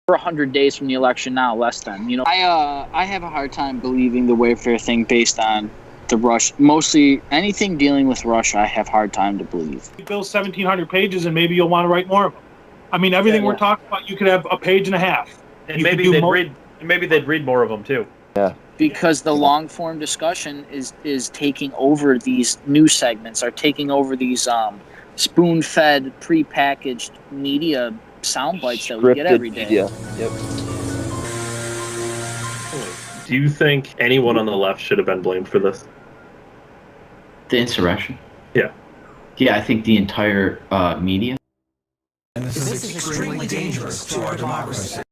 100 days from the election now, less than. I have a hard time believing the Wayfair thing based on the Russia. Mostly anything dealing with Russia, I have a hard time to believe. You fill 1,700 pages, and maybe you'll want to write more of them. I mean, everything we're talking about, you could have a page and a half. And maybe they'd read more of them too. Yeah. Because the long form discussion is taking over these news segments, are taking over these spoon-fed, prepackaged media sound bites that we get every day. Media. Yep. Do you think anyone on the left should have been blamed for this? The insurrection? Yeah. Yeah, I think the entire media. And this is extremely dangerous to our democracy.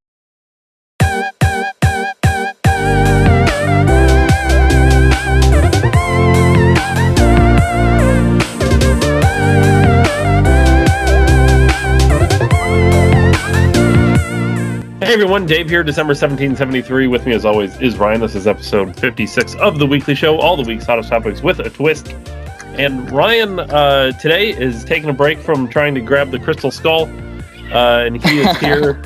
Hey everyone, Dave here, December 1773. With me as always is Ryan. This is episode 56 of The Weekly Show, all the week's hottest topics with a twist. And Ryan today is taking a break from trying to grab the crystal skull, and he is here.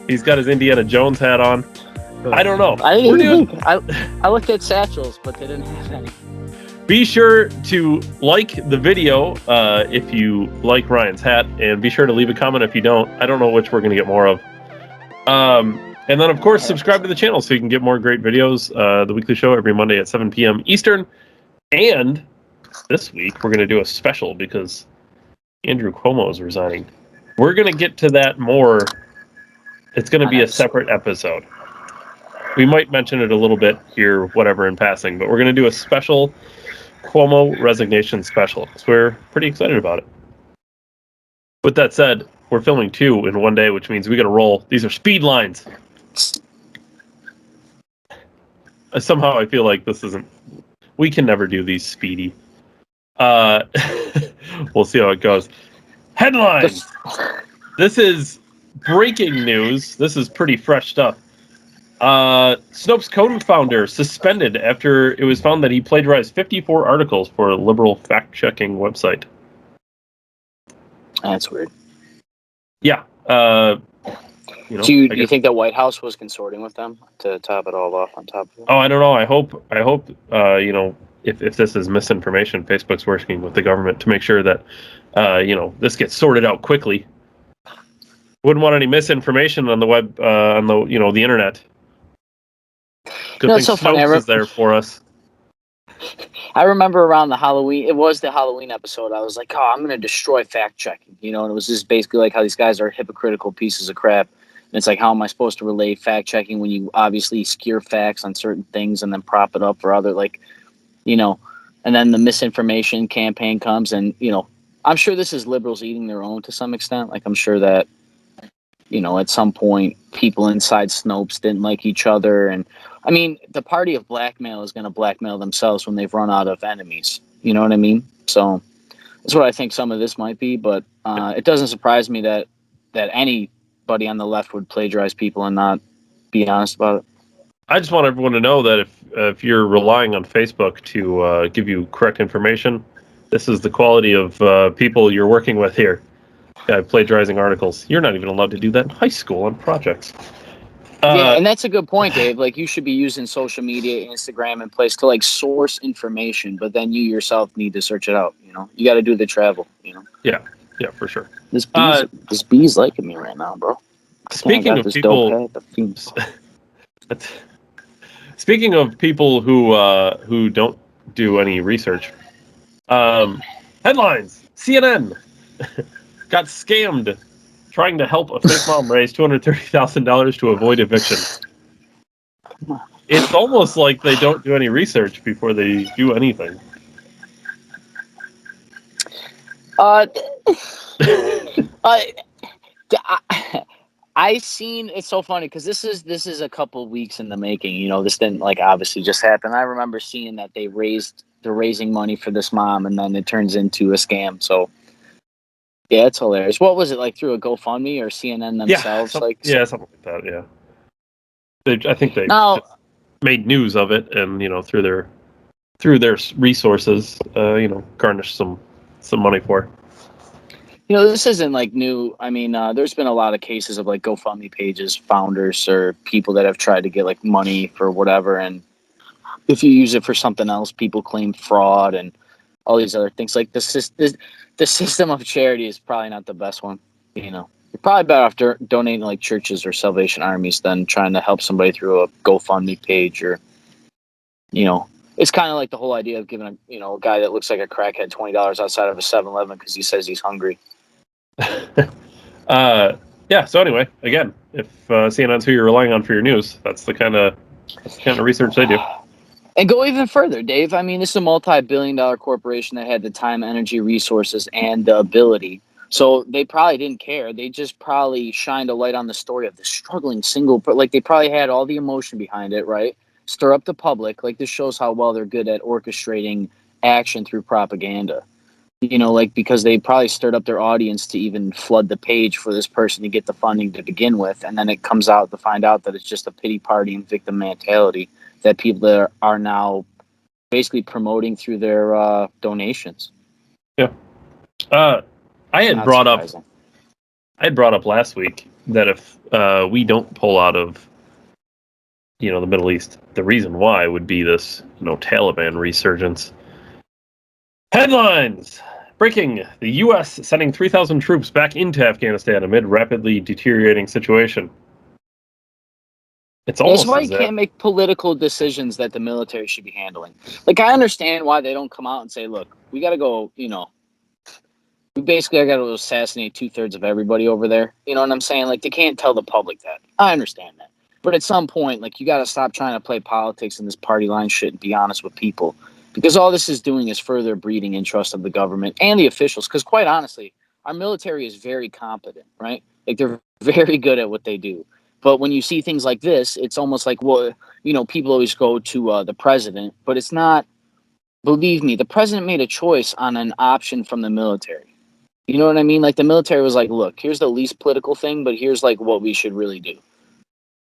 He's got his Indiana Jones hat on. I don't know. I looked at satchels, but they didn't have any. Be sure to like the video if you like Ryan's hat, and be sure to leave a comment if you don't. I don't know which we're going to get more of. And then, of course, subscribe to the channel so you can get more great videos. The Weekly Show every Monday at 7 p.m. Eastern. And this week, we're going to do a special because Andrew Cuomo is resigning. We're going to get to that more. It's going to be a separate episode. We might mention it a little bit here, whatever, in passing, but we're going to do a special Cuomo resignation special. So we're pretty excited about it. With that said, we're filming 2 in one day, which means we got to roll. These are speed lines. Somehow I feel like this isn't... We can never do these speedy. We'll see how it goes. Headlines! This is breaking news. This is pretty fresh stuff. Snopes co-founder suspended after it was found that he plagiarized 54 articles for a liberal fact-checking website. That's weird. Yeah. Do you think the White House was consorting with them to top it all off on top of it? Oh, I don't know. I hope. If this is misinformation, Facebook's working with the government to make sure that this gets sorted out quickly. Wouldn't want any misinformation on the web, on the internet. Good thing Snopes is there for us. I remember around the Halloween, it was the Halloween episode, I was like, oh, I'm going to destroy fact-checking, and it was just basically like how these guys are hypocritical pieces of crap, and it's like, how am I supposed to relay fact-checking when you obviously skewer facts on certain things and then prop it up for other, and then the misinformation campaign comes, and, I'm sure this is liberals eating their own to some extent, I'm sure that, at some point, people inside Snopes didn't like each other, and I mean, the party of blackmail is going to blackmail themselves when they've run out of enemies. You know what I mean? So that's what I think some of this might be. But it doesn't surprise me that anybody on the left would plagiarize people and not be honest about it. I just want everyone to know that if you're relying on Facebook to give you correct information, this is the quality of people you're working with here. Plagiarizing articles. You're not even allowed to do that in high school on projects. Yeah, and that's a good point, Dave. You should be using social media, Instagram, and place to source information, but then you yourself need to search it out. You got to do the travel. Yeah, for sure. This bee's liking me right now, bro. Speaking of who don't do any research, headlines: CNN got scammed. Trying to help a fake mom raise $230,000 to avoid eviction. It's almost like they don't do any research before they do anything. I seen it's so funny because this is a couple weeks in the making. This didn't obviously just happen. I remember seeing that they're raising money for this mom, and then it turns into a scam. So. Yeah, it's hilarious. What was it through a GoFundMe or CNN themselves? Something like that. Yeah, I think they just made news of it, and through their resources, garnished some money for it. This isn't like new. I mean, there's been a lot of cases of like GoFundMe pages, founders or people that have tried to get like money for whatever, and if you use it for something else, people claim fraud and all these other things. Like the system of charity is probably not the best one. You're probably better off donating to like churches or Salvation Armies than trying to help somebody through a GoFundMe page or, it's kind of like the whole idea of giving a guy that looks like a crackhead $20 outside of a 7-Eleven because he says he's hungry. Yeah. So anyway, again, if CNN's who you're relying on for your news, that's the kind of research they do. And go even further, Dave. I mean, this is a multi-billion-dollar corporation that had the time, energy, resources, and the ability. So they probably didn't care. They just probably shined a light on the story of the struggling single. Like they probably had all the emotion behind it, right? Stir up the public. Like this shows how well they're good at orchestrating action through propaganda. Like because they probably stirred up their audience to even flood the page for this person to get the funding to begin with, and then it comes out to find out that it's just a pity party and victim mentality that people that are now basically promoting through their donations. Yeah. I had brought up last week that if we don't pull out of the Middle East, the reason why would be this Taliban resurgence. Headlines: breaking: the U.S. sending 3,000 troops back into Afghanistan amid rapidly deteriorating situation. It's almost That's why you can't make political decisions that the military should be handling. Like, I understand why they don't come out and say, look, we got to go, we basically got to assassinate 2/3 of everybody over there. You know what I'm saying? Like, they can't tell the public that. I understand that. But at some point, like, you got to stop trying to play politics and this party line shit and be honest with people. Because all this is doing is further breeding in trust of the government and the officials. Because quite honestly, our military is very competent, right? Like, they're very good at what they do. But when you see things like this, it's almost like, well, people always go to the president, but it's not. Believe me, the president made a choice on an option from the military. You know what I mean? Like the military was like, look, here's the least political thing, but here's like what we should really do.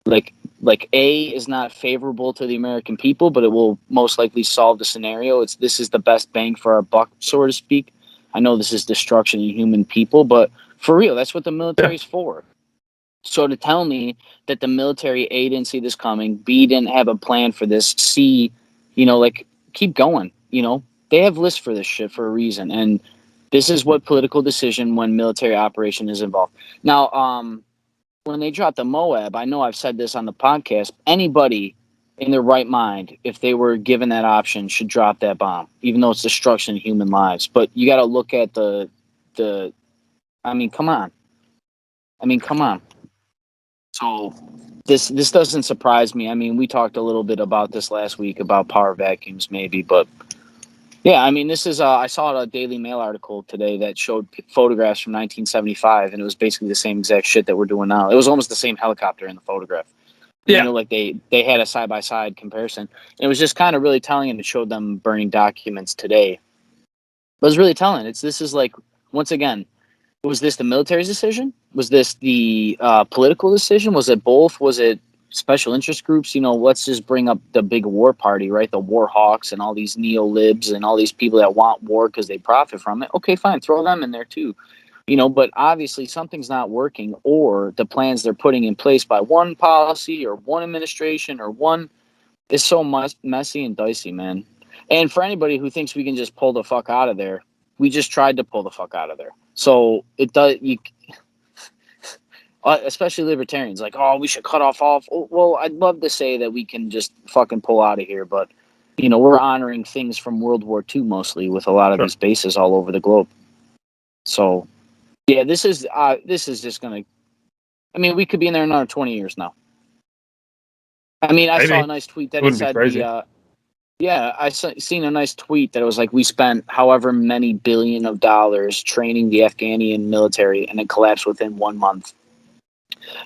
Like A is not favorable to the American people, but it will most likely solve the scenario. This is the best bang for our buck, so to speak. I know this is destruction in human people, but for real, that's what the military's for. So to tell me that the military, A, didn't see this coming, B, didn't have a plan for this, C, keep going. They have lists for this shit for a reason. And this is what political decision when military operation is involved. Now, when they dropped the Moab, I know I've said this on the podcast, anybody in their right mind, if they were given that option, should drop that bomb, even though it's destruction of human lives. But you got to look at come on. Come on. So this doesn't surprise me. I mean, we talked a little bit about this last week about power vacuums maybe, but yeah, I mean, this is I saw a Daily Mail article today that showed photographs from 1975, and it was basically the same exact shit that we're doing now. It was almost the same helicopter in the photograph. Yeah. Like they had a side-by-side comparison. And it was just kind of really telling, and it showed them burning documents today. It was really telling. This is like, once again, was this the military's decision? Was this the political decision? Was it both? Was it special interest groups? Let's just bring up the big war party, right? The war hawks and all these neo-libs and all these people that want war because they profit from it. Okay, fine. Throw them in there too. But obviously something's not working, or the plans they're putting in place by one policy or one administration or one is so messy and dicey, man. And for anybody who thinks we can just pull the fuck out of there, we just tried to pull the fuck out of there. So it does. Especially libertarians, like, oh, we should cut off all. Well, I'd love to say that we can just fucking pull out of here, but we're honoring things from World War II mostly with a lot of these bases all over the globe. So, yeah, this is just gonna. I mean, we could be in there another 20 years now. I mean, I saw a nice tweet that it said I seen a nice tweet that it was like, we spent however many billion of dollars training the Afghani military, and it collapsed within 1 month.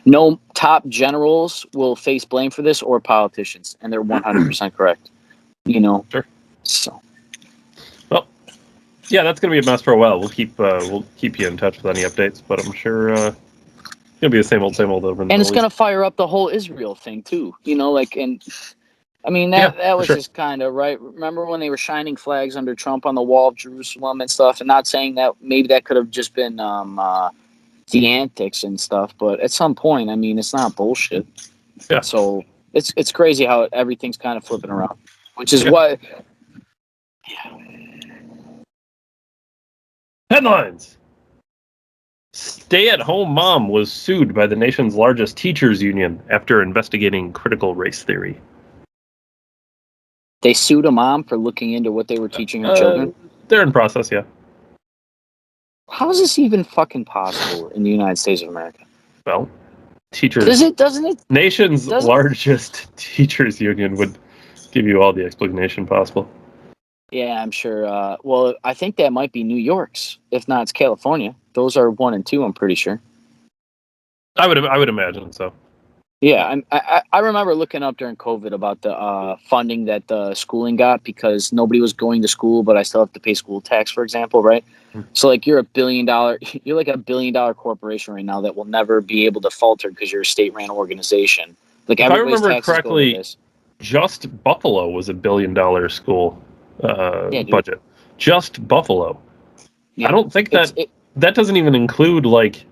No top generals will face blame for this, or politicians, and they're 100% correct. Sure. So, well, yeah, that's gonna be a mess for a while. We'll keep you in touch with any updates, but I'm sure it'll be the same old over in the and it's gonna fire up the whole Israel thing too. And I mean, Yeah, that was sure. just kind of right. Remember when they were shining flags under Trump on the wall of Jerusalem and stuff, and not saying that maybe that could have just been the antics and stuff, but at some point, I mean, it's not bullshit. Yeah. So it's crazy how everything's kind of flipping around, which is Yeah. what. Headlines. Stay-at-home mom was sued by the nation's largest teachers union after investigating critical race theory. They sued a mom for looking into what they were teaching her children. They're in process, yeah. How is this even fucking possible in the United States of America? Well, teachers. Doesn't it? Nation's largest teachers union would give you all the explanation possible. Yeah, I'm sure. Well, I think that might be New York's. If not, it's California. Those are 1 and 2. I'm pretty sure. I would imagine so. Yeah, I remember looking up during COVID about the funding that the schooling got because nobody was going to school, but I still have to pay school tax, for example, right? So like you're like a $1 billion corporation right now that will never be able to falter because you're a state-ran organization. Like If I everybody's remember taxes correctly, go to this. just Buffalo was $1 billion school budget. Just Buffalo. Yeah. I don't think that doesn't even include like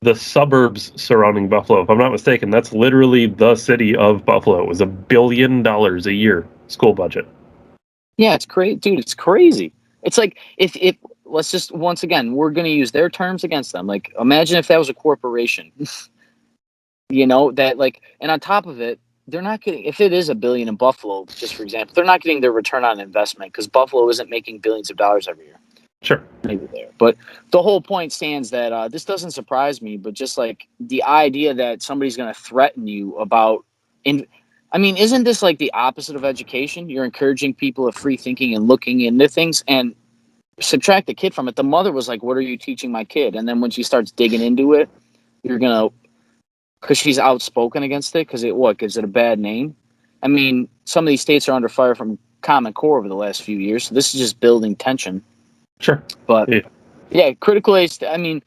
the suburbs surrounding Buffalo. If I'm not mistaken, that's literally the city of Buffalo. It was $1 billion a year school budget. Yeah, it's crazy, dude. It's crazy. It's like if let's just once again we're gonna use their terms against them. Like imagine if that was a corporation, that like, and on top of it, they're not getting if it is $1 billion in Buffalo, just for example, they're not getting their return on investment because Buffalo isn't making billions of dollars every year. Sure. Maybe there, but the whole point stands that this doesn't surprise me. But just like the idea that somebody's gonna threaten you about I mean, isn't this like the opposite of education? You're encouraging people of free thinking and looking into things and subtract the kid from it. The mother was like, what are you teaching my kid? And then when she starts digging into it, you're going to, because she's outspoken against it, because what gives it a bad name? I mean, some of these states are under fire from Common Core over the last few years. So this is just building tension. Sure. But yeah critical age, I mean,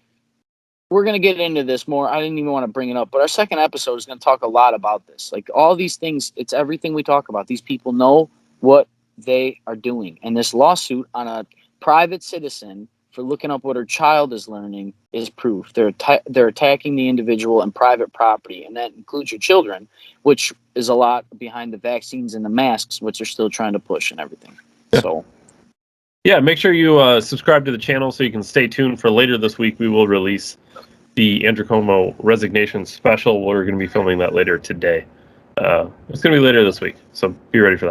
we're going to get into this more. I didn't even want to bring it up, but our second episode is going to talk a lot about this. Like all these things, it's everything we talk about. These people know what they are doing. And this lawsuit on a private citizen for looking up what her child is learning is proof. They're attacking the individual and private property, and that includes your children, which is a lot behind the vaccines and the masks, which they're still trying to push and everything. Yeah. So yeah, make sure you subscribe to the channel so you can stay tuned for later this week. We will release the Andrew Cuomo resignation special. We're going to be filming that later today. It's going to be later this week, so be ready for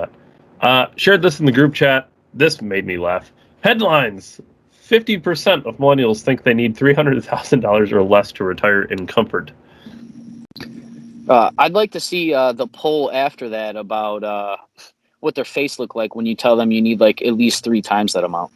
that. Shared this in the group chat. This made me laugh. Headlines. 50% of millennials think they need $300,000 or less to retire in comfort. I'd like to see the poll after that about what their face look like when you tell them you need like at least 3 times that amount.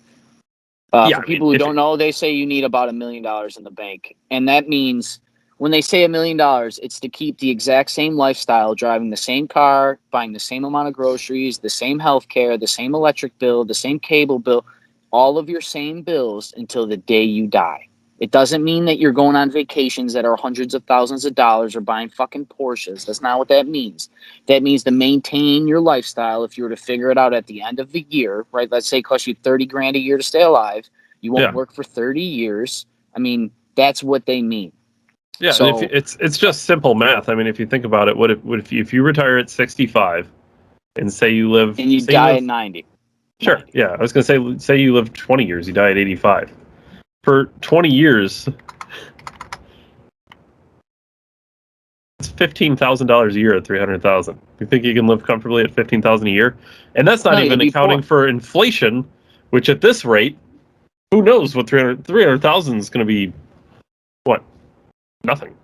For people who don't know, they say you need about $1 million in the bank. And that means when they say $1 million, it's to keep the exact same lifestyle, driving the same car, buying the same amount of groceries, the same health care, the same electric bill, the same cable bill, all of your same bills until the day you die. It doesn't mean that you're going on vacations that are hundreds of thousands of dollars or buying fucking Porsches. That's not what that means. That means to maintain your lifestyle. If you were to figure it out at the end of the year, right? Let's say it costs you 30 grand a year to stay alive. You won't work for 30 years. I mean, that's what they mean. Yeah, so, it's just simple math. I mean, if you think about it, what if you retire at 65 and say you live and you die at 90? Sure. 90. Yeah, I was going to say you live 20 years, you die at 85. For 20 years, it's $15,000 a year at $300,000. You think you can live comfortably at $15,000 a year? And that's not even accounting for inflation, which at this rate, who knows what 300,000 is going to be? What? Nothing.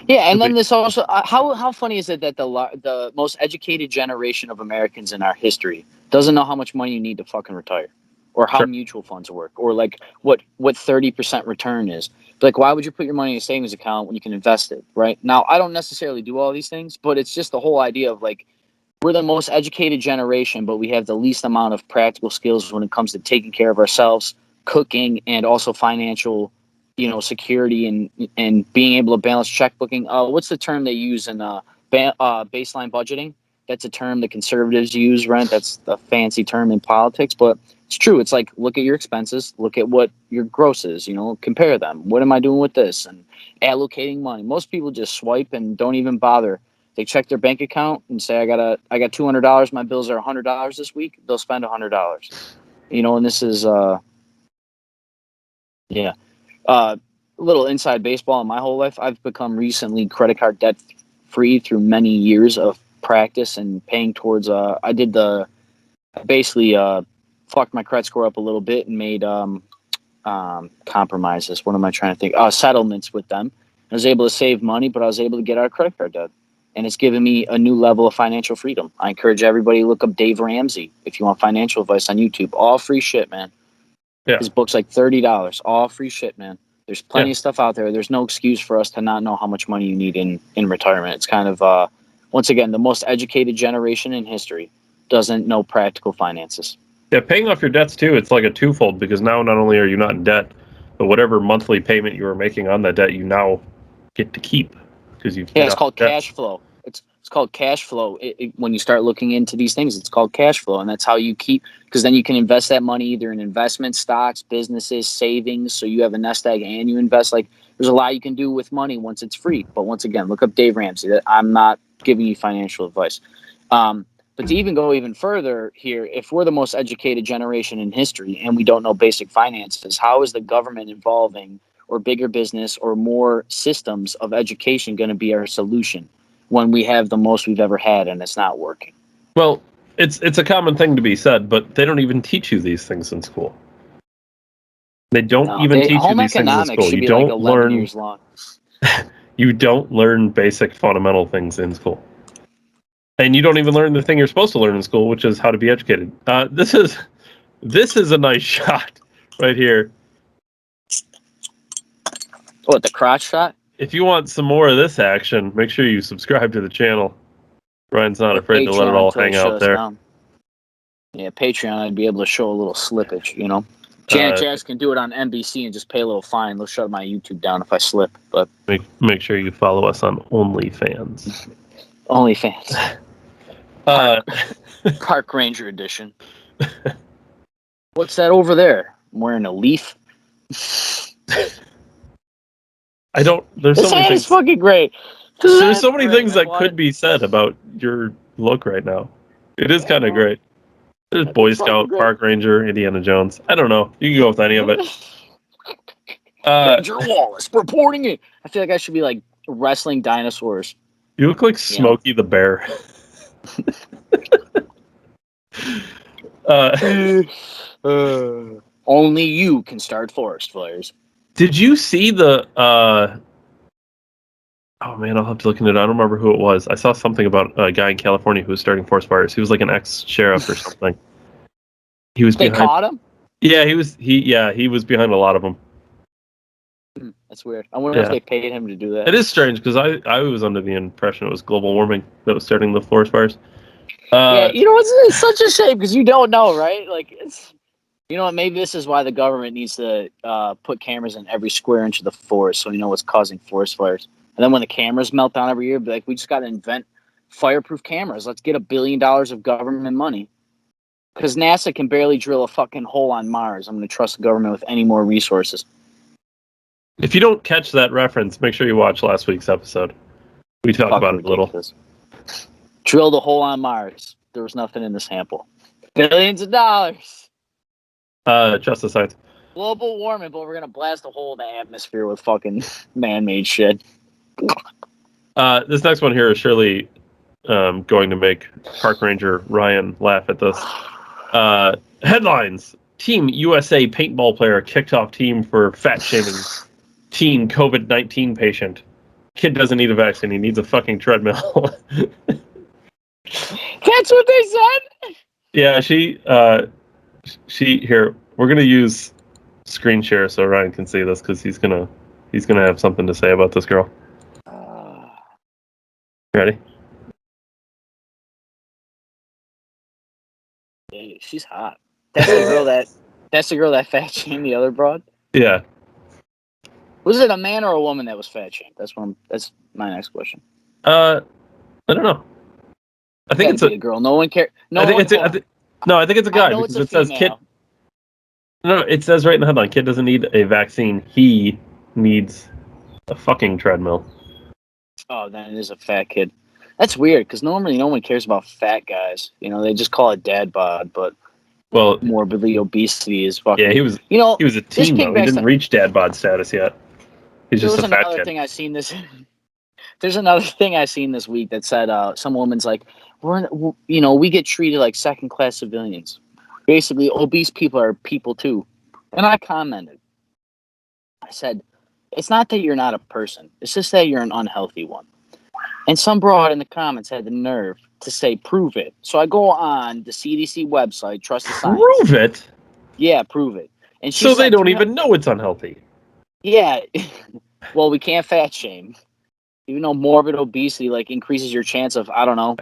Yeah, and then this also how funny is it that the most educated generation of Americans in our history doesn't know how much money you need to fucking retire, or how mutual funds work, or like what 30% return is. Like, why would you put your money in a savings account when you can invest it? Right now, I don't necessarily do all these things, but it's just the whole idea of like we're the most educated generation, but we have the least amount of practical skills when it comes to taking care of ourselves, cooking, and also financial security and being able to balance checkbooking. What's the term they use in baseline budgeting. That's a term the conservatives use, right? That's the fancy term in politics, but it's true. It's like, look at your expenses, look at what your gross is, compare them. What am I doing with this? And allocating money. Most people just swipe and don't even bother. They check their bank account and say, I got $200. My bills are $100 this week. They'll spend $100. And this is, yeah. Little inside baseball in my whole life. I've become recently credit card debt free through many years of practice and paying towards I did basically fucked my credit score up a little bit and made compromises. What am I trying to think? Settlements with them. I was able to save money, but I was able to get out of credit card debt. And it's given me a new level of financial freedom. I encourage everybody to look up Dave Ramsey if you want financial advice on YouTube. All free shit, man. Yeah. His book's like $30. All free shit, man. There's plenty of stuff out there. There's no excuse for us to not know how much money you need in retirement. It's kind of, once again, the most educated generation in history doesn't know practical finances. Yeah, paying off your debts too, it's like a twofold, because now not only are you not in debt, but whatever monthly payment you were making on that debt, you now get to keep because you've it's called cash flow. It's called cash flow. When you start looking into these things, it's called cash flow, and that's how you keep, because then you can invest that money either in investment stocks, businesses, savings. So you have a nest egg and you invest. Like, there's a lot you can do with money once it's free. But once again, look up Dave Ramsey. I'm not giving you financial advice. But to even go even further here, if we're the most educated generation in history and we don't know basic finances, how is the government involving, or bigger business, or more systems of education going to be our solution when we have the most we've ever had and it's not working? Well, it's a common thing to be said, but they don't even teach you these things in school. They don't even teach you these things in school. You don't learn years long. You don't learn basic fundamental things in school. And you don't even learn the thing you're supposed to learn in school, which is how to be educated. This is a nice shot right here. What, the crotch shot? If you want some more of this action, make sure you subscribe to the channel. Ryan's not afraid to let it all hang out there. Yeah, Patreon, I'd be able to show a little slippage, Janet Jackson can do it on NBC and just pay a little fine. They'll shut my YouTube down if I slip. But make sure you follow us on OnlyFans. OnlyFans. Park Ranger edition. What's that over there? I'm wearing a leaf. I don't. There's so many things. Fucking great. There's so many things that could be said about your look right now. It is kind of great. There's Boy Scout, Park Ranger, Indiana Jones. I don't know. You can go with any of it. Ranger Wallace reporting it. I feel like I should be like wrestling dinosaurs. You look like Smokey the Bear. Only you can start forest fires. Did you see the oh man, I'll have to look into it. I don't remember who it was. I saw something about a guy in California who was starting forest fires. He was like an ex-sheriff or something. He was. They caught him? Yeah, he was. He was behind a lot of them. That's weird. I wonder if they paid him to do that. It is strange because I was under the impression it was global warming that was starting the forest fires. It's such a shame because you don't know, right? Like, it's, maybe this is why the government needs to put cameras in every square inch of the forest so we know what's causing forest fires. And then when the cameras melt down every year, be like, we just got to invent fireproof cameras. Let's get $1 billion of government money. Because NASA can barely drill a fucking hole on Mars. I'm going to trust the government with any more resources. If you don't catch that reference, make sure you watch last week's episode. We talked about it a little. Drill the hole on Mars. There was nothing in the sample. Billions of dollars. Trust the science. Global warming, but we're going to blast a hole in the atmosphere with fucking man-made shit. This next one here is surely going to make Park Ranger Ryan laugh at this. Headlines. Team USA paintball player kicked off team for fat shaming teen COVID-19 patient. Kid doesn't need a vaccine. He needs a fucking treadmill. That's what they said? Yeah, she here, we're going to use screen share so Ryan can see this because he's gonna have something to say about this girl. Ready? Hey, she's hot. That's the girl that fat shamed the other broad? Yeah. Was it a man or a woman that was fat shamed? That's my next question. I don't know. I think Gotta it's be a girl. No one cares. No I think one. it's. No, I think it's a guy I know because it's it a says kid. female. No, it says right in the headline, kid doesn't need a vaccine. He needs a fucking treadmill. Oh, then it is a fat kid. That's weird because normally no one cares about fat guys. You know, they just call it dad bod, but Well, morbidly obesity is fucking. yeah, he was You know, a this teen though. He piggybacks. didn't reach dad bod status yet. He's There just was a fat another kid. thing I seen this. There's another thing I seen this week that said some woman's like, we get treated like second class civilians. Basically, obese people are people too. And I commented. I said, it's not that you're not a person. It's just that you're an unhealthy one. And some broad in the comments had the nerve to say, prove it. So I go on the CDC website, trust the science. Prove it. Yeah, prove it. And she So said they don't even know it's unhealthy. Yeah. Well, we can't fat shame. Even though morbid obesity increases your chance of, I don't know,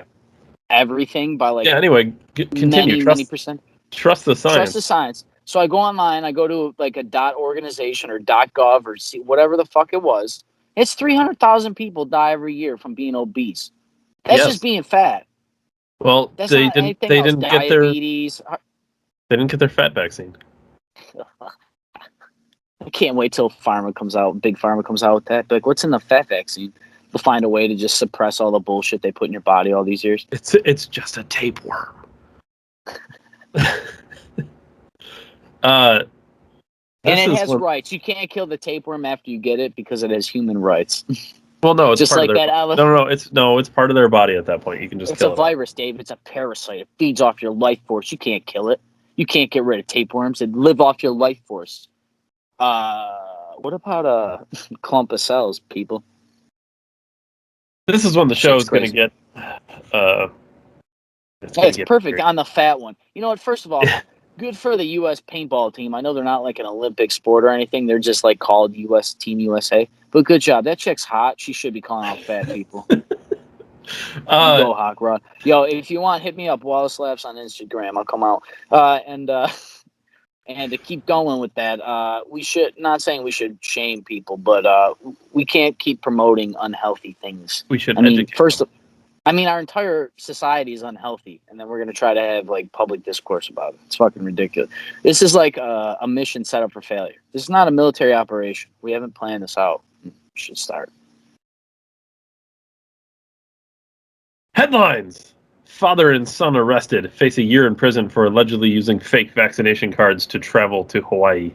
everything by Yeah. Anyway, continue. many percent. Trust the science. Trust the science. So I go online, I go to a .organization or .gov or see whatever the fuck it was. It's 300,000 people die every year from being obese. That's just being fat. Well, That's they not didn't. anything They else. didn't get their. Diabetes. They didn't get their fat vaccine. I can't wait till Pharma comes out. Big Pharma comes out with that. Like, what's in the fat vaccine? They'll find a way to just suppress all the bullshit they put in your body all these years. It's just a tapeworm. And it has rights. You can't kill the tapeworm after you get it because it has human rights. Well, no, it's just part like of their, that elephant. it's part of their body at that point. You can just kill it. It's a virus, Dave. It's a parasite. It feeds off your life force. You can't kill it. You can't get rid of tapeworms. It live off your life force. What about a clump of cells, people? This is when the show is going to get. It's perfect weird. On the fat one. You know what? First of all, good for the U.S. paintball team. I know they're not like an Olympic sport or anything. They're just called U.S. Team USA. But good job. That chick's hot. She should be calling out fat people. Go Hawk Rod. Yo, if you want, hit me up. Wallace Labs on Instagram. I'll come out. And to keep going with that, we should not saying we should shame people, but we can't keep promoting unhealthy things. We should. Our entire society is unhealthy, and then we're gonna try to have public discourse about it. It's fucking ridiculous. This is a mission set up for failure. This is not a military operation. We haven't planned this out. We should start. Headlines. Father and son arrested, face a year in prison for allegedly using fake vaccination cards to travel to Hawaii.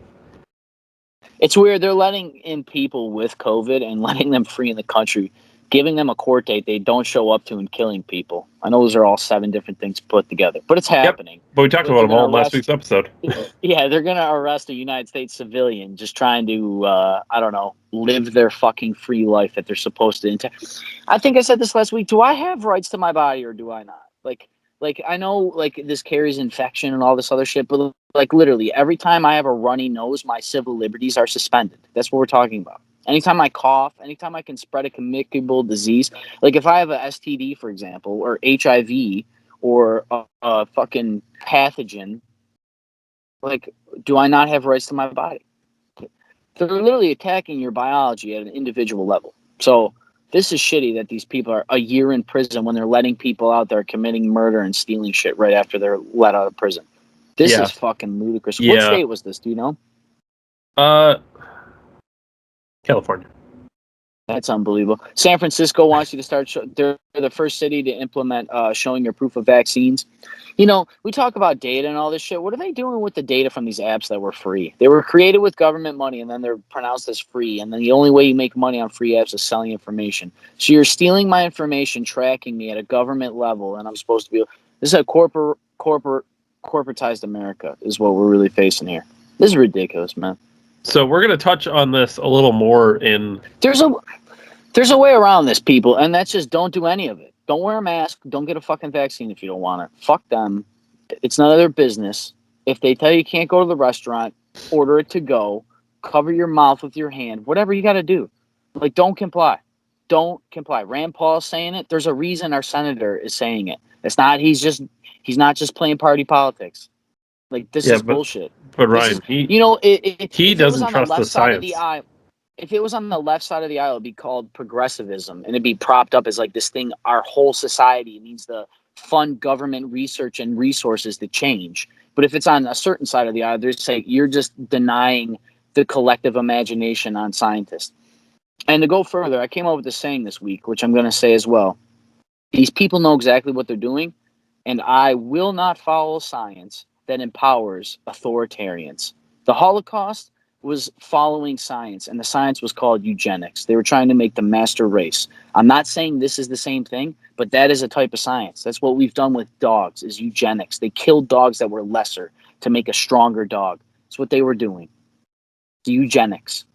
It's weird. They're letting in people with COVID and letting them free in the country, giving them a court date they don't show up to and killing people. I know those are all 7 different things put together, but it's happening. Yep, but we talked about them all in last week's episode. Yeah, they're going to arrest a United States civilian just trying to, live their fucking free life that they're supposed to. I think I said this last week. Do I have rights to my body or do I not? I know this carries infection and all this other shit, but literally every time I have a runny nose, my civil liberties are suspended. That's what we're talking about. Anytime I cough, anytime I can spread a communicable disease, if I have a STD, for example, or HIV, or a fucking pathogen, do I not have rights to my body? They're literally attacking your biology at an individual level. So this is shitty that these people are a year in prison when they're letting people out there committing murder and stealing shit right after they're let out of prison. This is fucking ludicrous. Yeah. What state was this? Do you know? California. That's unbelievable. San Francisco wants you to start. They're the first city to implement showing your proof of vaccines. You know, we talk about data and all this shit. What are they doing with the data from these apps that were free? They were created with government money, and then they're pronounced as free. And then the only way you make money on free apps is selling information. So you're stealing my information, tracking me at a government level, and I'm supposed to be. This is a corporatized America is what we're really facing here. This is ridiculous, man. So we're going to touch on this a little more in... There's a way around this, people, and that's just don't do any of it. Don't wear a mask. Don't get a fucking vaccine if you don't want it. Fuck them. It's none of their business. If they tell you can't go to the restaurant, order it to go. Cover your mouth with your hand. Whatever you got to do. Don't comply. Don't comply. Rand Paul's saying it. There's a reason our senator is saying it. It's not. He's not just playing party politics. This is bullshit. But Ryan, he doesn't trust the science. if it was on the left side of the aisle, it'd be called progressivism, and it'd be propped up as like this thing. Our whole society needs to fund government research and resources to change. But if it's on a certain side of the aisle, they're saying you're just denying the collective imagination on scientists. And to go further, I came up with this saying this week, which I'm going to say as well. These people know exactly what they're doing, and I will not follow science that empowers authoritarians. The Holocaust was following science, and the science was called eugenics. They were trying to make the master race. I'm not saying this is the same thing, but that is a type of science. That's what we've done with dogs, is eugenics. They killed dogs that were lesser to make a stronger dog. That's what they were doing. The eugenics.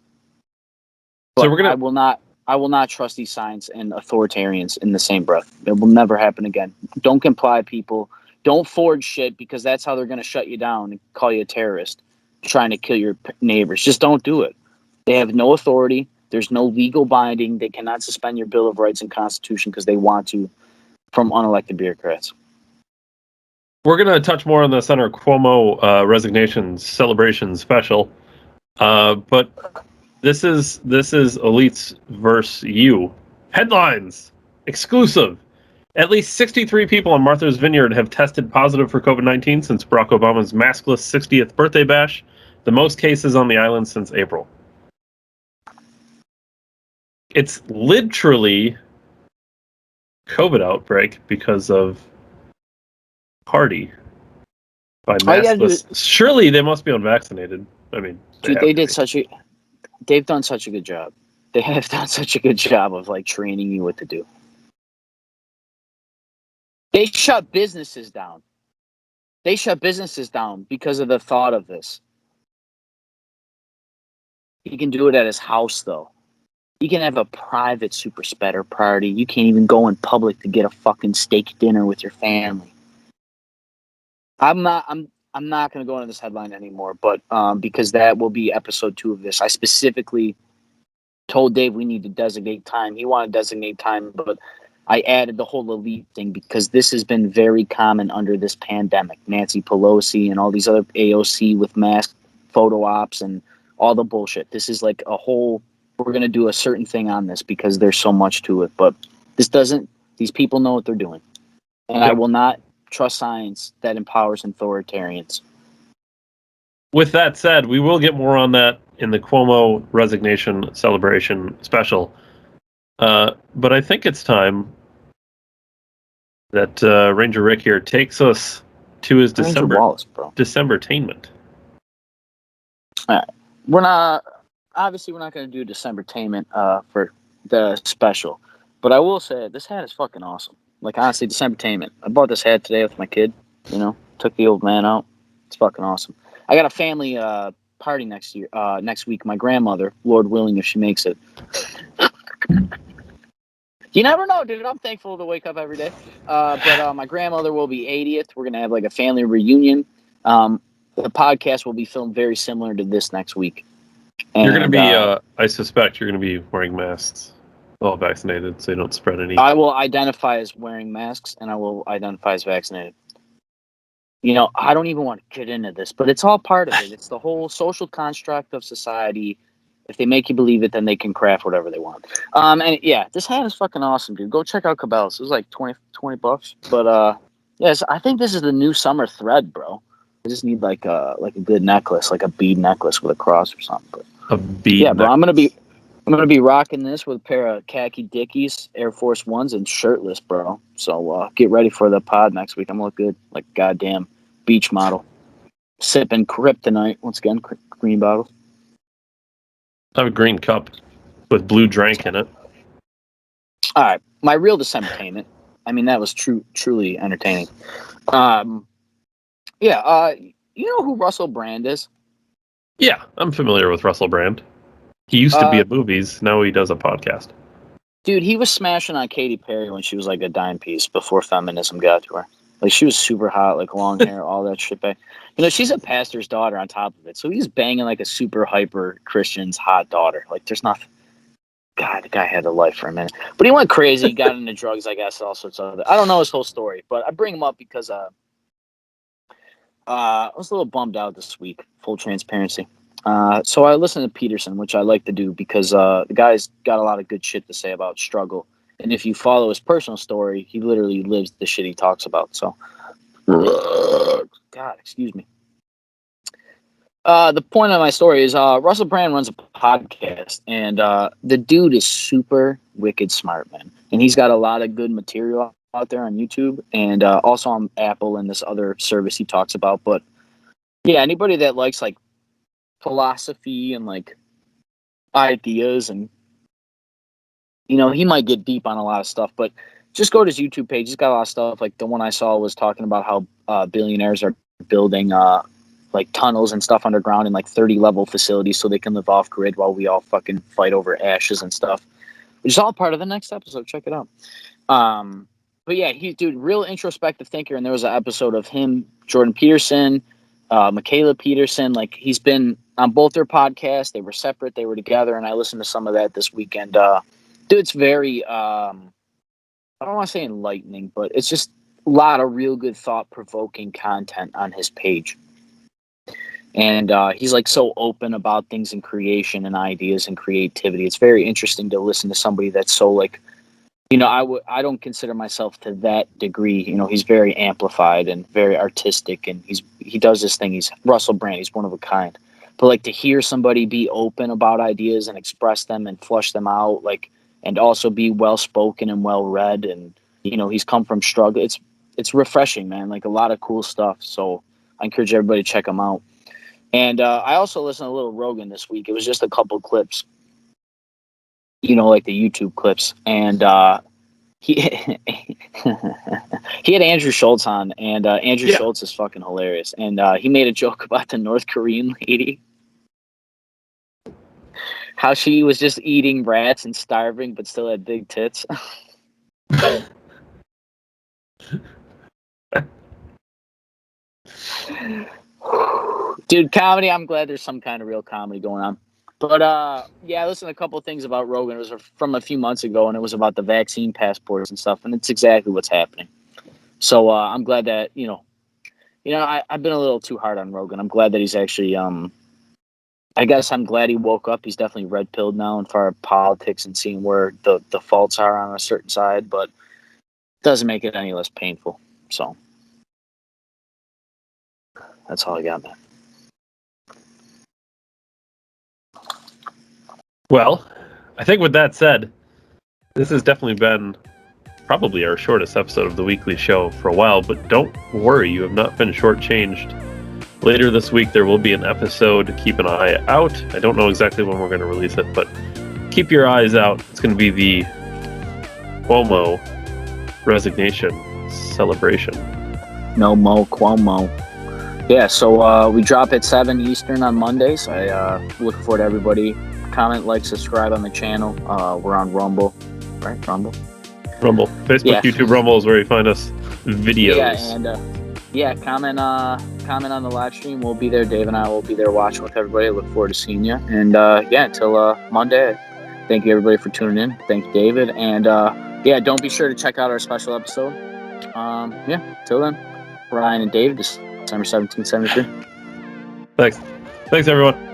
But So we're gonna. I will not trust these science and authoritarians in the same breath. It will never happen again. Don't comply, people. Don't forge shit, because that's how they're going to shut you down and call you a terrorist trying to kill your neighbors. Just don't do it. They have no authority. There's no legal binding. They cannot suspend your Bill of Rights and Constitution because they want to, from unelected bureaucrats. We're gonna touch more on the Senator Cuomo resignation celebration special, but this is Elites versus you. Headlines exclusive. At least 63 people on Martha's Vineyard have tested positive for COVID-19 since Barack Obama's maskless 60th birthday bash, the most cases on the island since April. It's literally COVID outbreak because of party by maskless. Surely they must be unvaccinated. I mean, dude, they've done such a good job. They have done such a good job of like training you what to do. They shut businesses down. They shut businesses down because of the thought of this. He can do it at his house, though. You can have a private super spreader party. You can't even go in public to get a fucking steak dinner with your family. I'm not going to go into this headline anymore, but because that will be episode 2 of this. I specifically told Dave we need to designate time. He wanted to designate time, but I added the whole elite thing because this has been very common under this pandemic. Nancy Pelosi and all these other AOC with mask photo ops and all the bullshit. This is like a whole, we're going to do a certain thing on this because there's so much to it. But these people know what they're doing. And Yep. I will not trust science that empowers authoritarians. With that said, we will get more on that in the Cuomo resignation celebration special. But I think it's time that Ranger Rick here takes us to his Decembertainment. All right. We're not going to do Decembertainment for the special, but I will say this hat is fucking awesome. Like, honestly, Decembertainment. I bought this hat today with my kid. Took the old man out. It's fucking awesome. I got a family party next week. My grandmother, Lord willing, if she makes it. You never know, dude. I'm thankful to wake up every day. But my grandmother will be 80th. We're going to have like a family reunion. The podcast will be filmed very similar to this next week. And, you're going to be, I suspect you're going to be wearing masks, all vaccinated, so you don't spread any. I will identify as wearing masks, and I will identify as vaccinated. I don't even want to get into this, but it's all part of it. It's the whole social construct of society. If they make you believe it, then they can craft whatever they want. And yeah, this hat is fucking awesome, dude. Go check out Cabela's. It was like $20. But yes, I think this is the new summer thread, bro. I just need like a good necklace, like a bead necklace with a cross or something. But, a bead. Yeah, bro. I'm gonna be rocking this with a pair of khaki Dickies, Air Force Ones, and shirtless, bro. So get ready for the pod next week. I'm gonna look good, like goddamn beach model. Sipping kryptonite once again, green bottle. I have a green cup with blue drink in it. All right, my real Decembertainment. I mean, that was truly entertaining. Yeah, you know who Russell Brand is? Yeah, I'm familiar with Russell Brand. He used to be at movies. Now he does a podcast. Dude, he was smashing on Katy Perry when she was like a dime piece before feminism got to her. Like, she was super hot, like long hair, all that shit. She's a pastor's daughter on top of it. So he's banging like a super hyper Christian's hot daughter. Like, there's nothing. God, the guy had a life for a minute. But he went crazy. He got into drugs, I guess, all sorts of other. I don't know his whole story, but I bring him up because I was a little bummed out this week. Full transparency. So I listen to Peterson, which I like to do because the guy's got a lot of good shit to say about struggle. And if you follow his personal story, he literally lives the shit he talks about. So, God, excuse me. The point of my story is Russell Brand runs a podcast, and the dude is super wicked smart, man. And he's got a lot of good material out there on YouTube and also on Apple and this other service he talks about. But yeah, anybody that likes like philosophy and like ideas, and he might get deep on a lot of stuff, but just go to his YouTube page. He's got a lot of stuff. Like the one I saw was talking about how billionaires are building like tunnels and stuff underground in like 30-level facilities so they can live off grid while we all fucking fight over ashes and stuff, which is all part of the next episode. Check it out. But yeah, dude, real introspective thinker. And there was an episode of him, Jordan Peterson, Michaela Peterson. Like he's been on both their podcasts. They were separate, they were together, and I listened to some of that this weekend. Dude, it's very I don't want to say enlightening, but it's just a lot of real good thought-provoking content on his page. And he's like so open about things in creation and ideas and creativity. It's very interesting to listen to somebody that's so like, I don't consider myself to that degree. He's very amplified and very artistic, and he does this thing. He's Russell Brand. He's one of a kind. But like to hear somebody be open about ideas and express them and flush them out, like, and also be well spoken and well read, and he's come from struggle. It's refreshing, man. Like a lot of cool stuff. So I encourage everybody to check him out. And I also listened to a little Rogan this week. It was just a couple clips, like the YouTube clips. And he he had Andrew Schultz on, and Andrew Schultz is fucking hilarious. And he made a joke about the North Korean lady, how she was just eating rats and starving, but still had big tits. Dude, comedy, I'm glad there's some kind of real comedy going on. But yeah, I listened to a couple of things about Rogan. It was from a few months ago, and it was about the vaccine passports and stuff, and it's exactly what's happening. So I'm glad that I've been a little too hard on Rogan. I'm glad that he's actually I guess I'm glad he woke up. He's definitely red pilled now in far as politics and seeing where the faults are on a certain side, but it doesn't make it any less painful. So that's all I got, man. Well, I think with that said, this has definitely been probably our shortest episode of the weekly show for a while, but don't worry, you have not been shortchanged. Later this week, there will be an episode. Keep an eye out. I don't know exactly when we're going to release it, but keep your eyes out. It's going to be the Cuomo resignation celebration. No Mo Cuomo. Yeah, so we drop at 7 Eastern on Mondays. I look forward to everybody. Comment, like, subscribe on the channel. We're on Rumble, right? Rumble. Facebook, YouTube, Rumble is where you find us. Videos. Yeah, and comment on the live stream. We'll be there. Dave and I will be there watching with everybody. I look forward to seeing you. And until Monday. Thank you everybody for tuning in. Thank you, David. And don't be sure to check out our special episode. Till then, Ryan and Dave, December 1773. Thanks everyone.